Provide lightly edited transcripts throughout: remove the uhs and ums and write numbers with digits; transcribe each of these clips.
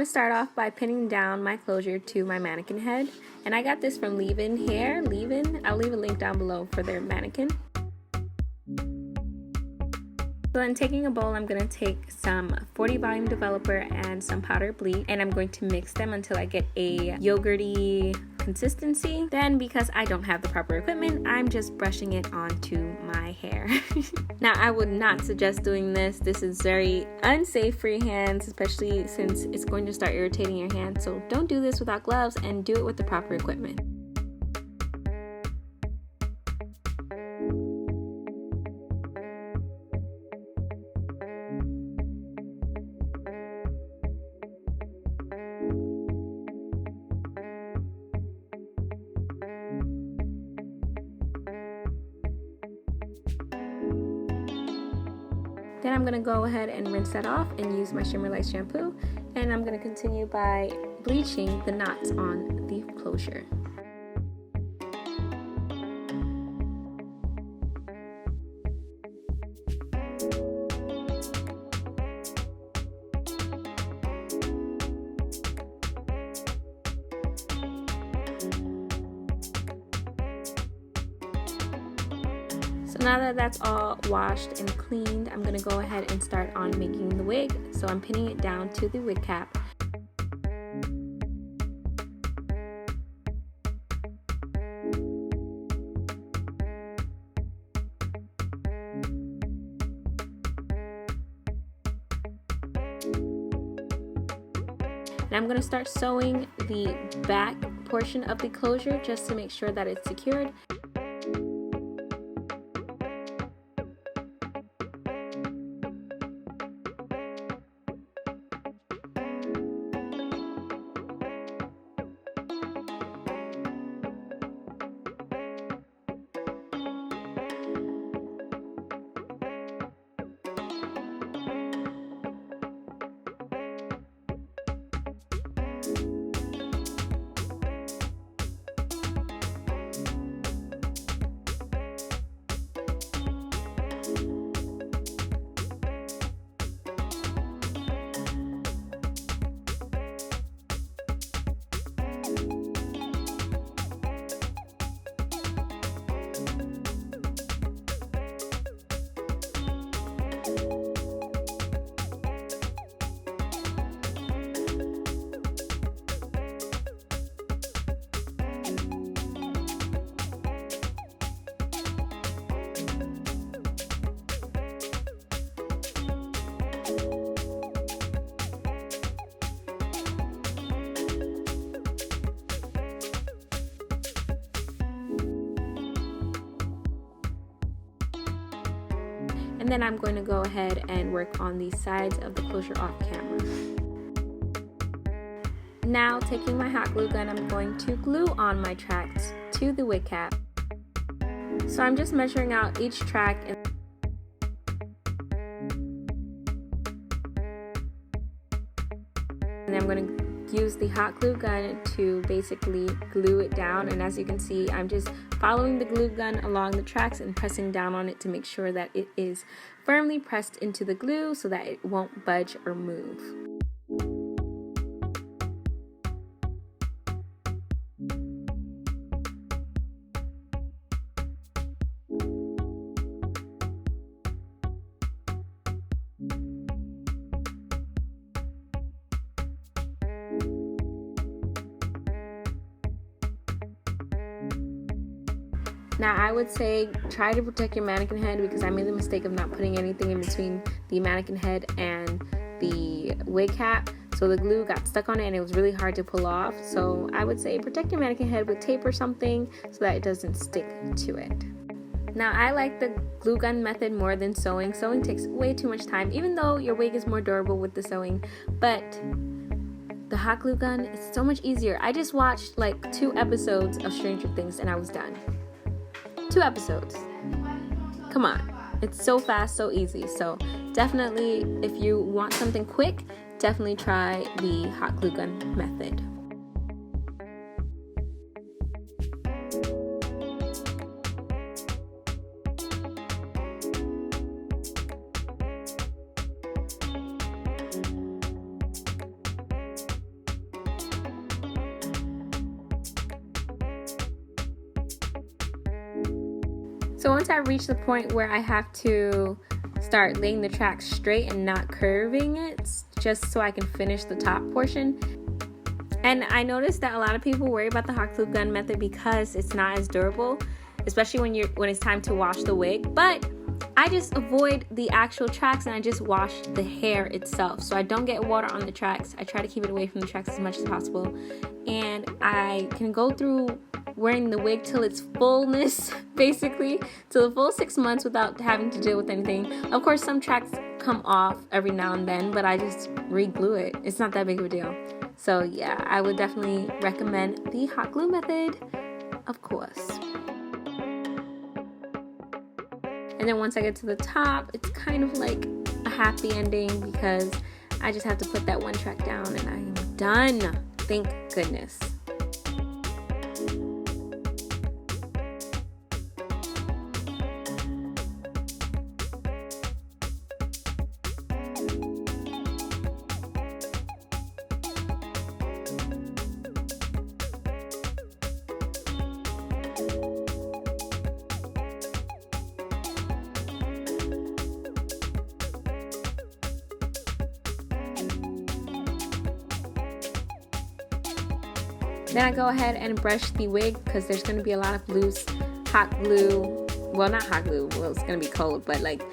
start off by pinning down my closure to my mannequin head, and I got this from Leave-In Hair. Leave-In, I'll leave a link down below for their mannequin. So then taking a bowl, I'm going to take some 40 volume developer and some powder bleach, and I'm going to mix them until I get a yogurty consistency. Then, because I don't have the proper equipment, I'm just brushing it onto my hair. Now, I would not suggest doing this. This is very unsafe for your hands, especially since it's going to start irritating your hands. So don't do this without gloves, and do it with the proper equipment. Then I'm going to go ahead and rinse that off and use my Shimmer Light shampoo, and I'm going to continue by bleaching the knots on the closure. So now that that's all washed and cleaned, I'm going to go ahead and start on making the wig. So I'm pinning it down to the wig cap. And I'm going to start sewing the back portion of the closure just to make sure that it's secured. And then I'm going to go ahead and work on the sides of the closure off camera. Now, taking my hot glue gun, I'm going to glue on my tracks to the wig cap. So I'm just measuring out each track and I'm going to use the hot glue gun to basically glue it down, and as you can see, I'm just following the glue gun along the tracks and pressing down on it to make sure that it is firmly pressed into the glue so that it won't budge or move. Now, I would say try to protect your mannequin head, because I made the mistake of not putting anything in between the mannequin head and the wig cap. So the glue got stuck on it and it was really hard to pull off. So I would say protect your mannequin head with tape or something so that it doesn't stick to it. Now, I like the glue gun method more than sewing. Sewing takes way too much time, even though your wig is more durable with the sewing. But the hot glue gun is so much easier. I just watched like 2 episodes of Stranger Things and I was done. 2 episodes. Come on. It's so fast, so easy. So definitely, if you want something quick, definitely try the hot glue gun method. So once I reach the point where I have to start laying the track straight and not curving it, just so I can finish the top portion. And I noticed that a lot of people worry about the hot glue gun method because it's not as durable, especially when it's time to wash the wig. But I just avoid the actual tracks and I just wash the hair itself, so I don't get water on the tracks. I try to keep it away from the tracks as much as possible, and I can go through wearing the wig till its fullness, basically till the full 6 months without having to deal with anything. Of course, some tracks come off every now and then, but I just re-glue it. It's not that big of a deal. So yeah, I would definitely recommend the hot glue method, of course. And then once I get to the top, it's kind of like a happy ending because I just have to put that one track down and I am done. Thank goodness. Then I go ahead and brush the wig because there's going to be a lot of loose hot glue, well not hot glue, well it's going to be cold, but like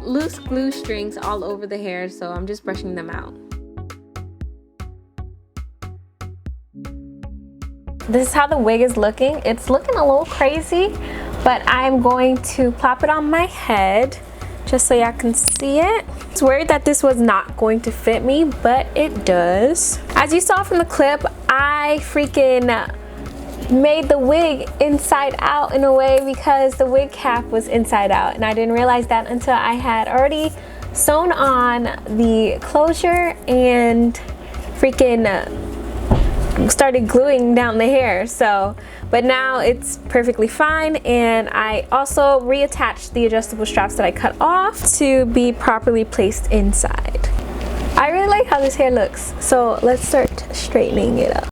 loose glue strings all over the hair, so I'm just brushing them out. This is how the wig is looking. It's looking a little crazy, but I'm going to plop it on my head just so y'all can see it. I was worried that this was not going to fit me, but it does. As you saw from the clip, I freaking made the wig inside out in a way because the wig cap was inside out, and I didn't realize that until I had already sewn on the closure and freaking started gluing down the hair. So but now it's perfectly fine, and I also reattached the adjustable straps that I cut off to be properly placed inside. I really like how this hair looks, so let's start straightening it up.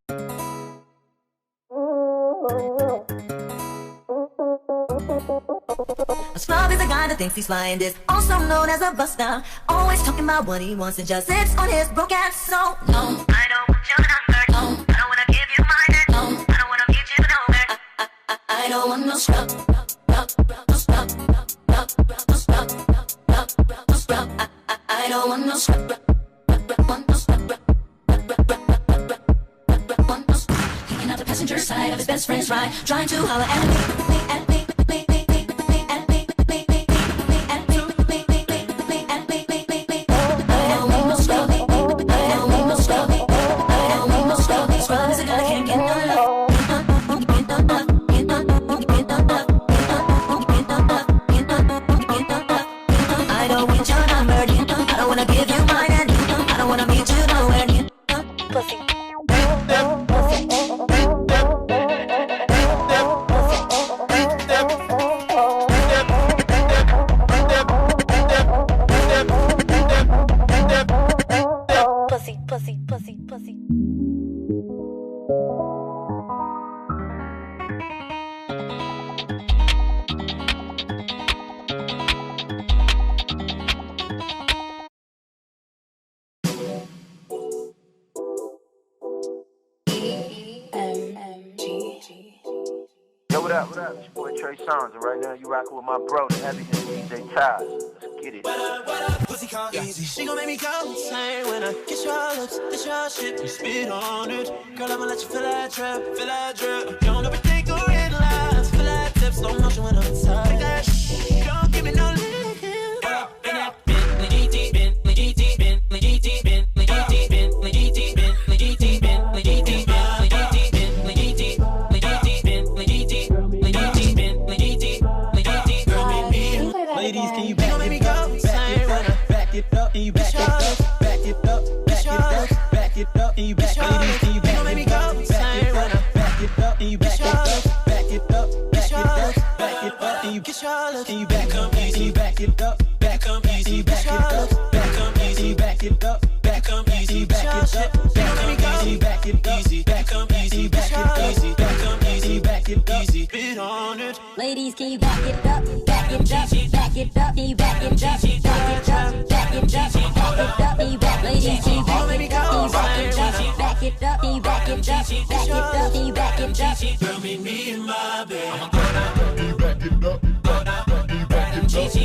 A scrub is a guy that thinks he's flying, this also known as a buster. Always talking about what he wants and just sits on his broke ass. So no, I don't want your number. No, I don't wanna give you mine. No, I don't wanna meet you nowhere. I don't want no scrub. No scrub. No scrub. No scrub. I don't want no scrub. Hanging out the passenger side of his best friend's ride, trying to holler at me. Pussy. Yo, what up? It's your boy Trey Songz, and right now you rockin' with my bro, the heavy hitter DJ Taz. Let's get it. What up? Pussy call easy. She gon' make me go insane when I get your lips, get your shit, you spit on it. Girl, I'ma let you feel that drip. Don't ever think of red lines, feel that tip, slow motion when I'm inside. Take that shit, don't give me no lick. What up? In that Bentley GT, Bentley GT, Bentley GT, Bentley GT, Bentley GT, Bentley GT, Bentley GT, Bentley GT, Bentley GT, Bentley GT, Bentley GT, Bentley GT. Girl, make me. Ladies, can you back it up? Back it up, and you back it up. Back it up, back it up, back it up, and you back it up. Ladies, can you back it up? Back it up, and you back it up. Back it up, back it up, back it up, and you back up, and you back it up. Back up, and you back it up. Back up, and you back it up. Back up, and you back it up. Back up, and you back it up. Back up, and you back it up. Back up, and you back it up. Back up, and you back it up. it up, spit on it. Ladies, can you back it up, back it up, back it up, can you back it up, back it up, back it up, back it up, can you back, ladies, can you back it up, back it up, can you back it up, back it up, can you back it up, Girl, meet me in my bed. You back it up, you back it up,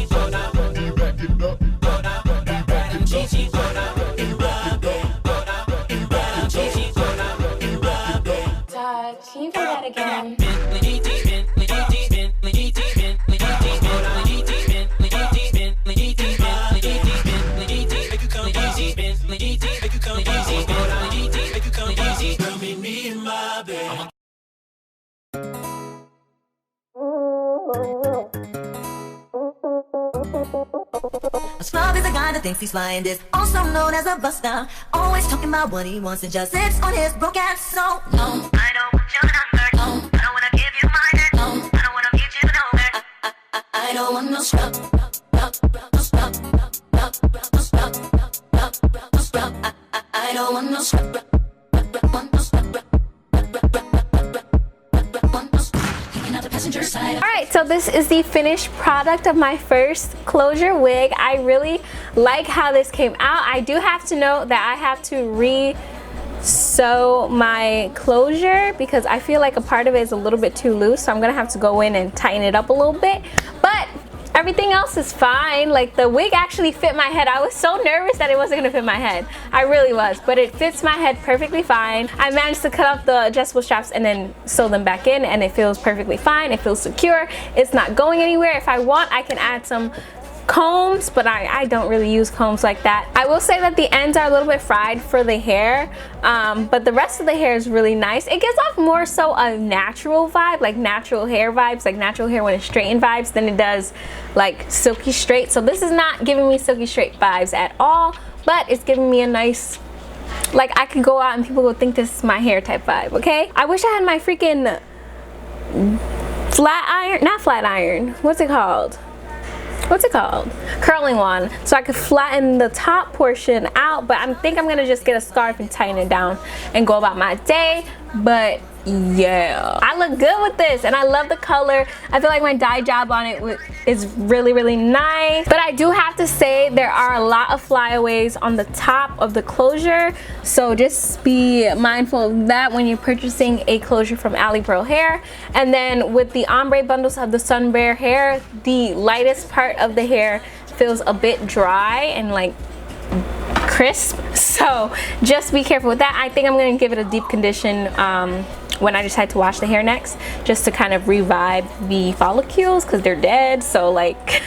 you back it up, you back it up, In my bed. In my bed. Todd, can you play that again? Girl, meet me in my bed. A scrub is a guy that thinks he's flying this, also known as a buster. Always talking about what he wants and just sits on his broke ass. So no, I don't want your number. No, I don't wanna give you mine. No, I don't wanna meet you nowhere. I don't want no scrub. No scrub. No scrub. No scrub. I don't want no scrub. Alright, so this is the finished product of my first closure wig. I really like how this came out. I do have to note that I have to re-sew my closure because I feel like a part of it is a little bit too loose, so I'm gonna have to go in and tighten it up a little bit. But everything else is fine. Like, the wig actually fit my head. I was so nervous that it wasn't gonna fit my head. I really was, but it fits my head perfectly fine. I managed to cut off the adjustable straps and then sew them back in, and it feels perfectly fine. It feels secure. It's not going anywhere. If I want, I can add some combs, but I don't really use combs like that. I will say that the ends are a little bit fried for the hair, but the rest of the hair is really nice. It gives off more so a natural vibe, like natural hair vibes, like natural hair when it's straightened vibes, than it does like silky straight. So this is not giving me silky straight vibes at all, but it's giving me a nice, like, I could go out and people would think this is my hair type vibe, okay? I wish I had my freaking flat iron, not flat iron, what's it called? Curling one, so I could flatten the top portion out, but I think I'm gonna just get a scarf and tighten it down and go about my day. But yeah, I look good with this and I love the color. I feel like my dye job on it is really nice, but I do have to say there are a lot of flyaways on the top of the closure, so just be mindful of that when you're purchasing a closure from Ali Pro Hair. And then with the ombre bundles of the Sunber hair, the lightest part of the hair feels a bit dry and like crisp, so just be careful with that. I think I'm going to give it a deep condition when I decide to wash the hair next, just to kind of revive the follicles because they're dead. So like,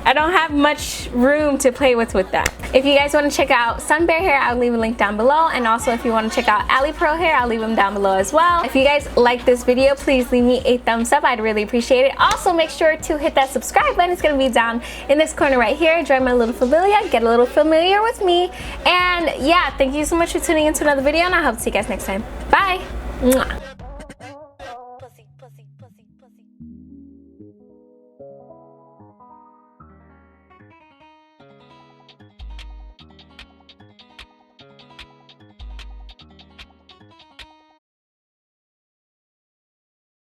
I don't have much room to play with that. If you guys want to check out Sunber hair, I'll leave a link down below, and also if you want to check out Ali Pro hair, I'll leave them down below as well. If you guys like this video, please leave me a thumbs up. I'd really appreciate it. Also, make sure to hit that subscribe button. It's going to be down in this corner right here. Join my little familia, get a little familiar with me, and yeah, thank you so much for tuning into another video, and I hope to see you guys next time. Bye. Mwah.